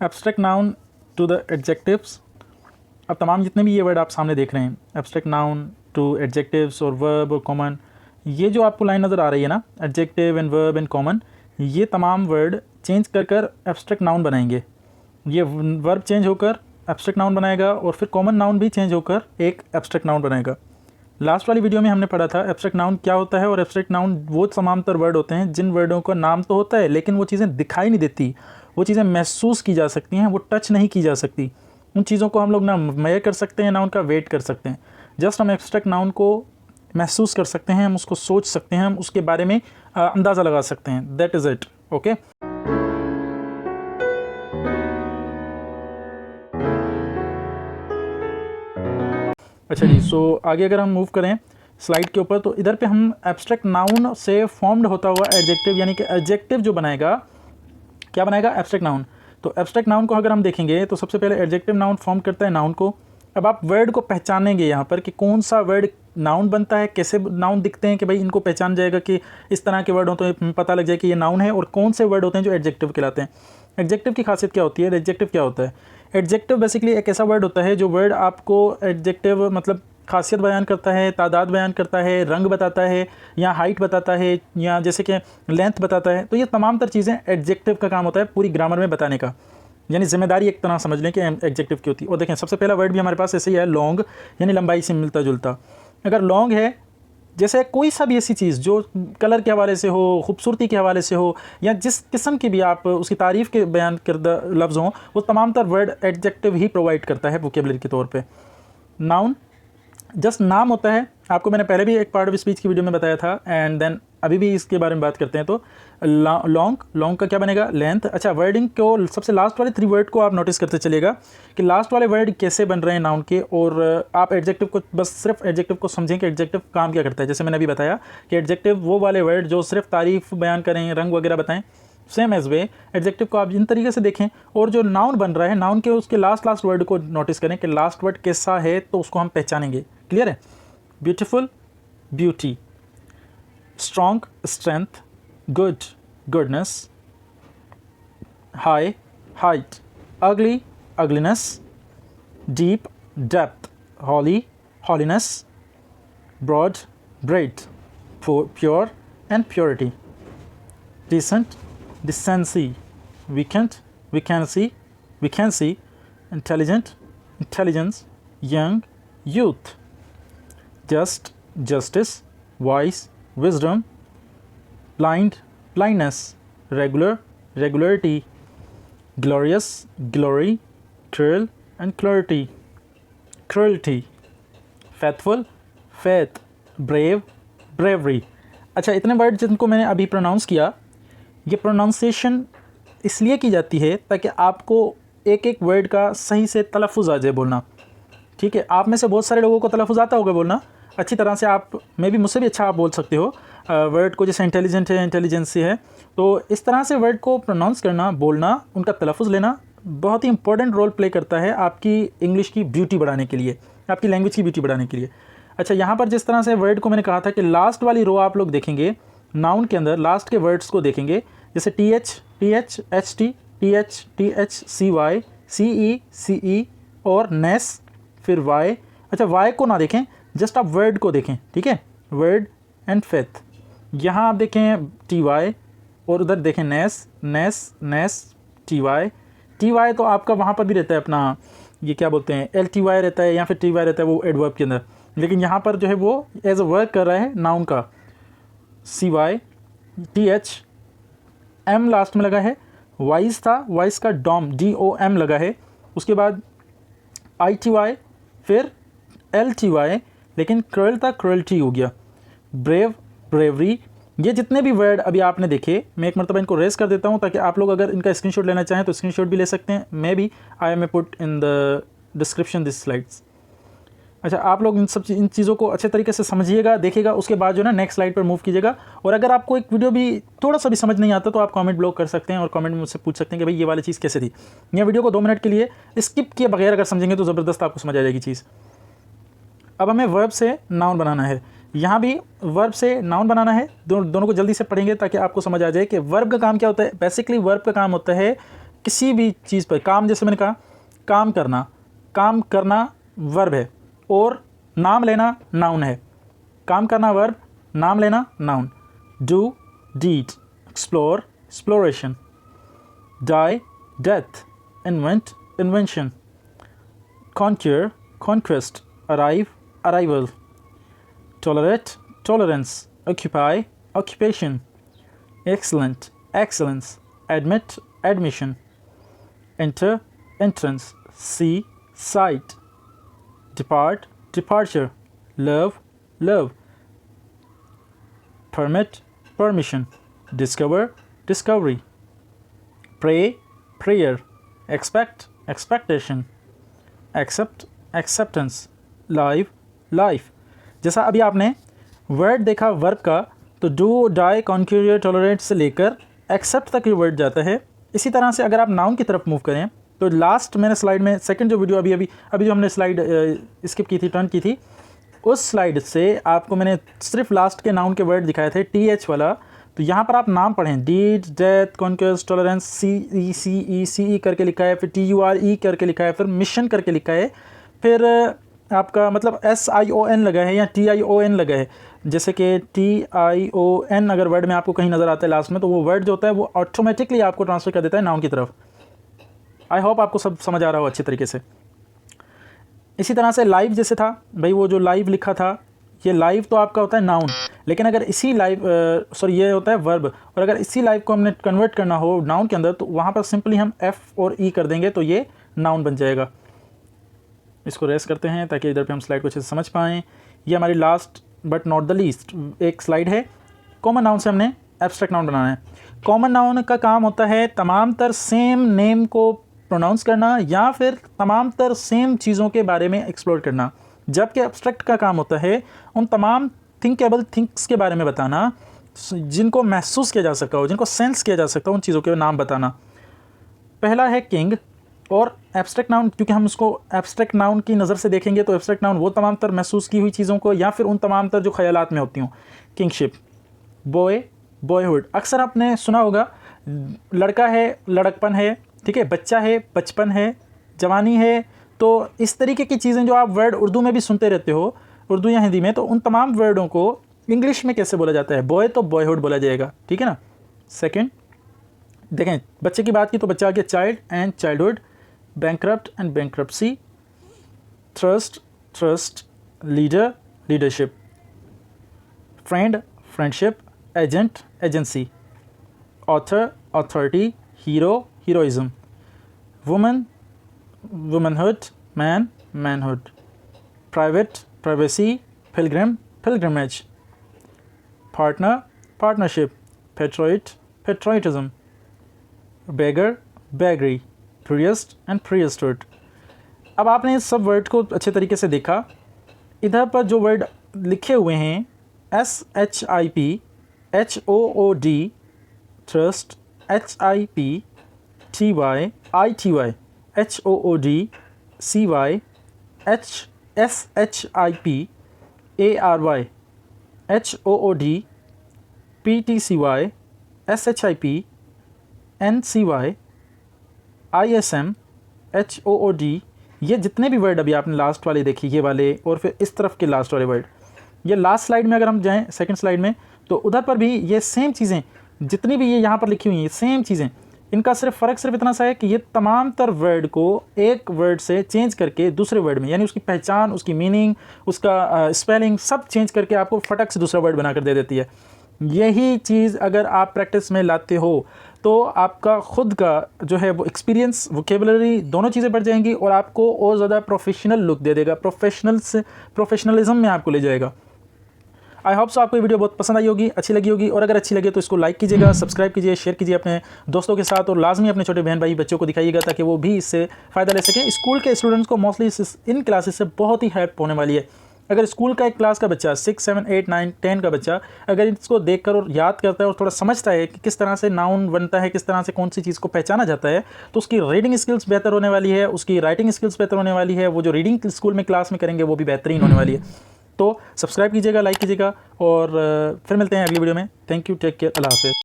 Abstract noun to the adjectives. अब तमाम जितने भी ये वर्ड आप सामने देख रहे हैं, एब्स्ट्रैक्ट नाउन टू एडजेक्टिव्स और वर्ब और कॉमन, ये जो आपको लाइन नज़र आ रही है ना, adjective and verb and common, ये तमाम वर्ड चेंज कर कर एब्स्ट्रैक्ट नाउन बनाएंगे। ये वर्ब चेंज होकर एब्स्ट्रैक्ट नाउन बनाएगा और फिर कॉमन नाउन भी चेंज होकर एक एब्स्ट्रैक्ट नाउन बनाएगा। लास्ट वाली वीडियो में हमने पढ़ा था एब्स्ट्रैक्ट नाउन क्या होता है, और एब्स्ट्रैक्ट नाउन वो तमाम वर्ड होते हैं जिन वर्डों का नाम तो होता है लेकिन वो चीज़ें दिखाई नहीं देती, वो चीज़ें महसूस की जा सकती हैं, वो टच नहीं की जा सकती। उन चीज़ों को हम लोग ना मेजर कर सकते हैं ना उनका वेट कर सकते हैं। जस्ट हम एब्स्ट्रैक्ट नाउन को महसूस कर सकते हैं, हम उसको सोच सकते हैं, हम उसके बारे में अंदाज़ा लगा सकते हैं। That is it. ओके, अच्छा जी। सो आगे अगर हम मूव करें स्लाइड के ऊपर, तो इधर पे हम एब्स्ट्रैक्ट नाउन से फॉर्म्ड होता हुआ एडजेक्टिव, यानी कि एडजेक्टिव जो बनाएगा, क्या बनाएगा, एब्स्ट्रैक्ट नाउन। तो एब्स्ट्रैक्ट नाउन को अगर हम देखेंगे तो सबसे पहले एडजेक्टिव नाउन फॉर्म करता है नाउन को। अब आप वर्ड को पहचानेंगे यहाँ पर कि कौन सा वर्ड नाउन बनता है, कैसे नाउन दिखते हैं कि भाई इनको पहचान जाएगा कि इस तरह के वर्ड होते हैं, पता लग जाए कि ये नाउन है, और कौन से वर्ड होते हैं जो एडजेक्टिव कहलाते हैं। एडजेक्टिव की खासियत क्या होती है, एडजेक्टिव क्या होता है? एडजेक्टिव बेसिकली एक ऐसा वर्ड होता है जो वर्ड आपको एडजेक्टिव मतलब खासियत बयान करता है, तादाद बयान करता है, रंग बताता है, या हाइट बताता है, या जैसे कि लेंथ बताता है। तो ये तमाम तर चीज़ें एडजेक्टिव का काम होता है पूरी ग्रामर में बताने का, यानी जिम्मेदारी एक तरह समझ लें कि एडजेक्टिव की होती है। और देखें सबसे पहला वर्ड भी हमारे पास ऐसे ही है, लॉन्ग, यानी लंबाई से मिलता जुलता। अगर लॉन्ग है, जैसे कोई सा भी ऐसी चीज़ जो कलर के हवाले से हो, खूबसूरती के हवाले से हो, या जिस किस्म की भी आप उसकी तारीफ़ के बयान करदा लफ्ज़ हों, वो तमाम तर वर्ड एडजेक्टिव ही प्रोवाइड करता है वोकेबलरी के तौर पे। नाउन जस्ट नाम होता है, आपको मैंने पहले भी एक पार्ट ऑफ स्पीच की वीडियो में बताया था, एंड देन अभी भी इसके बारे में बात करते हैं। तो लॉन्ग का क्या बनेगा, लेंथ। अच्छा, वर्डिंग को सबसे लास्ट वाले 3 वर्ड को आप नोटिस करते चलिएगा कि लास्ट वाले वर्ड कैसे बन रहे हैं नाउन के, और आप एडजेक्टिव को बस सिर्फ एडजेक्टिव को समझें कि एडजेक्टिव काम क्या करता है। जैसे मैंने अभी बताया कि एडजेक्टिव वो वाले वर्ड जो सिर्फ तारीफ़ बयान करें, रंग वगैरह बताएं, सेम एज वे एडजेक्टिव को आप इन तरीके से देखें। और जो नाउन बन रहा है, नाउन के उसके लास्ट वर्ड को नोटिस करें कि लास्ट वर्ड कैसा है, तो उसको हम पहचानेंगे। क्लियर है? Beautiful, beauty. Strong, strength. Good, goodness. High, height. Ugly, ugliness. Deep, depth. Holy, holiness. Broad, breadth. Pure and purity. Decent, decency, weekend, vacancy, intelligent, intelligence, young, youth, just, justice, wise, wisdom, blind, blindness, regular, regularity, glorious, glory, cruel and cruelty, faithful, faith, brave, bravery। अच्छा, इतने word जिनको मैंने अभी pronounce किया, ये pronunciation इसलिए की जाती है ताकि आपको एक एक वर्ड का सही से तलफ़ुज़ आ जाए बोलना। ठीक है, आप में से बहुत सारे लोगों को तलफ़ुज़ आता होगा बोलना अच्छी तरह से, आप में भी मुझसे भी अच्छा आप बोल सकते हो वर्ड को, जैसे इंटेलिजेंट है, इंटेलिजेंसी है। तो इस तरह से वर्ड को प्रोनाउंस करना, बोलना, उनका तलफ़ुज़ लेना बहुत ही इंपॉर्टेंट रोल प्ले करता है आपकी इंग्लिश की ब्यूटी बढ़ाने के लिए, आपकी लैंग्वेज की ब्यूटी बढ़ाने के लिए। अच्छा, यहाँ पर जिस तरह से वर्ड को मैंने कहा था कि लास्ट वाली रो आप लोग देखेंगे नाउन के अंदर, लास्ट के वर्ड्स को देखेंगे, जैसे TH, HT, TH, CY, CE और नेस, फिर Y। अच्छा, Y को ना देखें, जस्ट आप वर्ड को देखें। ठीक है, वर्ड एंड फेथ। यहाँ आप देखें TY, और उधर देखें नेस, TY तो आपका वहाँ पर भी रहता है अपना, ये क्या बोलते हैं, LTY रहता है, या फिर TY रहता है वो एडवर्ब के अंदर, लेकिन यहाँ पर जो है वो एज अ वर्क कर रहा है नाउन का। CY, TH, M लास्ट में लगा है, वाइस था, वाइस का DOM लगा है, उसके बाद ITY, फिर LTY, लेकिन क्रुएल था, क्रुएल्टी हो गया। Brave, bravery. ये जितने भी वर्ड अभी आपने देखे, मैं एक मरतबा इनको रेस कर देता हूँ ताकि आप लोग अगर इनका स्क्रीनशॉट लेना चाहें तो स्क्रीनशॉट भी ले सकते हैं। Maybe I may put in the description this slides. अच्छा, आप लोग इन चीज़ों को अच्छे तरीके से समझिएगा, देखिएगा, उसके बाद जो है ना नेक्स्ट स्लाइड पर मूव कीजिएगा। और अगर आपको एक वीडियो भी थोड़ा सा भी समझ नहीं आता तो आप कमेंट ब्लॉक कर सकते हैं और कमेंट में मुझसे पूछ सकते हैं कि भाई ये वाली चीज़ कैसे थी। यह वीडियो को 2 मिनट के लिए स्किप किए बगैर अगर समझेंगे तो ज़बरदस्त आपको समझ आ जाएगी चीज़। अब हमें वर्ब से नाउन बनाना है, यहाँ भी वर्ब से नाउन बनाना है। दोनों को जल्दी से पढ़ेंगे ताकि आपको समझ आ जाए कि वर्ब का काम क्या होता है। बेसिकली वर्ब का काम होता है किसी भी चीज़ पर। काम जैसे मैंने कहा काम करना वर्ब है और नाम लेना नाउन है। काम करना वर्ब, नाम लेना noun. Do deed, explore exploration, die death, invent invention, conquer conquest, arrive arrival, tolerate tolerance, occupy occupation, excellent excellence, admit admission, enter entrance, see sight, depart departure, love love, permit permission, discover discovery, pray prayer, expect expectation, accept acceptance, live life। जैसा अभी आपने word देखा verb का, तो do die conquer tolerate से लेकर accept तक ये वर्ड जाता है। इसी तरह से अगर आप नाउन की तरफ मूव करें तो लास्ट मैंने स्लाइड में सेकंड जो वीडियो अभी जो हमने स्लाइड स्किप की थी, टर्न की थी, उस स्लाइड से आपको मैंने सिर्फ लास्ट के नाउन के वर्ड दिखाए थे, TH वाला। तो यहाँ पर आप नाम पढ़ें, deed death conquest tolerance, CE करके लिखा है, फिर TURE करके लिखा है, फिर मिशन करके लिखा है, फिर आपका मतलब SION लगा है या TION लगा है। जैसे कि TION अगर वर्ड में आपको कहीं नज़र आता है लास्ट में, तो वो वर्ड जो होता है वो ऑटोमेटिकली आपको ट्रांसफर कर देता है नाउन की तरफ। आई होप आपको सब समझ आ रहा हो अच्छे तरीके से। इसी तरह से लाइव जैसे था भाई, वो जो लाइव लिखा था, ये लाइव तो आपका होता है नाउन, लेकिन अगर इसी ये होता है वर्ब, और अगर इसी लाइव को हमने कन्वर्ट करना हो नाउन के अंदर, तो वहाँ पर सिंपली हम F और E कर देंगे तो ये नाउन बन जाएगा। इसको रेस करते हैं ताकि इधर पे हम स्लाइड को अच्छे से समझ पाएँ। ये हमारी last but not the least एक स्लाइड है। कॉमन नाउन से हमने एब्स्ट्रैक्ट नाउन बनाना है। कॉमन नाउन का काम होता है तमाम तर सेम नेम को प्रोनाउंस करना या फिर तमाम तर सेम चीज़ों के बारे में एक्सप्लोर करना, जबकि एब्स्ट्रैक्ट का काम होता है उन तमाम थिंकेबल थिंग्स के बारे में बताना जिनको महसूस किया जा सकता हो, जिनको सेंस किया जा सकता हो, उन चीज़ों के नाम बताना। पहला है किंग। और एब्स्ट्रैक्ट नाउन, क्योंकि हम उसको एब्स्ट्रैक्ट नाउन की नज़र से देखेंगे, तो एब्स्ट्रैक्ट नाउन वो तमाम तर महसूस की हुई चीज़ों को या फिर उन तमाम तर जो ख्यालात में होती हों। किंगशिप, बॉय बॉयहुड, अक्सर आपने सुना होगा, लड़का है लड़कपन है, ठीक है, बच्चा है बचपन है, जवानी है। तो इस तरीके की चीज़ें जो आप वर्ड उर्दू में भी सुनते रहते हो, उर्दू या हिंदी में, तो उन तमाम वर्डों को इंग्लिश में कैसे बोला जाता है? बॉय तो बॉयहुड बोला जाएगा, ठीक है ना। सेकेंड देखें, बच्चे की बात की तो बच्चा आ गया child and childhood, bankrupt and bankruptcy, trust trust, leader leadership, friend friendship, agent agency, author authority, hero heroism, woman womanhood, man manhood, private privacy, pilgrim pilgrimage, partner partnership, patriot patriotism, beggar beggary, priest and priesthood. अब आपने इस सब word को अच्छे तरीके से देखा। इधर पर जो वर्ड लिखे हुए हैं SHIP HOOD, trust HIP TY ITY HOOD CY SHIP ARY HOOD PTCY SHIP NCY ISM HOOD। ये जितने भी वर्ड अभी आपने लास्ट वाले देखे, ये वाले और फिर इस तरफ के लास्ट वाले वर्ड, ये लास्ट स्लाइड में अगर हम जाएं सेकंड स्लाइड में, तो उधर पर भी ये सेम चीज़ें जितनी भी ये यहाँ पर लिखी हुई हैं, सेम चीज़ें, इनका फ़र्क सिर्फ इतना सा है कि ये तमाम तर वर्ड को एक वर्ड से चेंज करके दूसरे वर्ड में, यानी उसकी पहचान, उसकी मीनिंग, उसका स्पेलिंग सब चेंज करके आपको फटक से दूसरा वर्ड बना कर दे देती है। यही चीज़ अगर आप प्रैक्टिस में लाते हो तो आपका खुद का जो है वो एक्सपीरियंस, वोकेबलरी, दोनों चीज़ें बढ़ जाएंगी और आपको और ज़्यादा प्रोफेशनल लुक दे देगा, प्रोफेशनलिज्म में आपको ले जाएगा। आई होप सो आपको ये वीडियो बहुत पसंद आई होगी, अच्छी लगी होगी, और अगर अच्छी लगे तो इसको लाइक कीजिएगा, सब्सक्राइब कीजिए, शेयर कीजिए अपने दोस्तों के साथ, और लाजमी अपने छोटे बहन भाई बच्चों को दिखाइएगा ताकि वो भी इससे फ़ायदा ले सकें। स्कूल के स्टूडेंट्स को मोस्टली इन क्लासेस से बहुत ही हेल्प होने वाली है। अगर स्कूल का एक क्लास का बच्चा 6, 7, 8, 9, 10 का बच्चा अगर इसको देखकर और याद करता है और थोड़ा समझता है कि किस तरह से नाउन बनता है, किस तरह से कौन सी चीज़ को पहचाना जाता है, तो उसकी रीडिंग स्किल्स बेहतर होने वाली है, उसकी राइटिंग स्किल्स बेहतर होने वाली है, वो जो रीडिंग स्कूल में क्लास में करेंगे वो भी बेहतरीन होने वाली है। तो सब्सक्राइब कीजिएगा, लाइक कीजिएगा, और फिर मिलते हैं अगली वीडियो में। थैंक यू, टेक केयर, अल्लाह हाफ़िज़।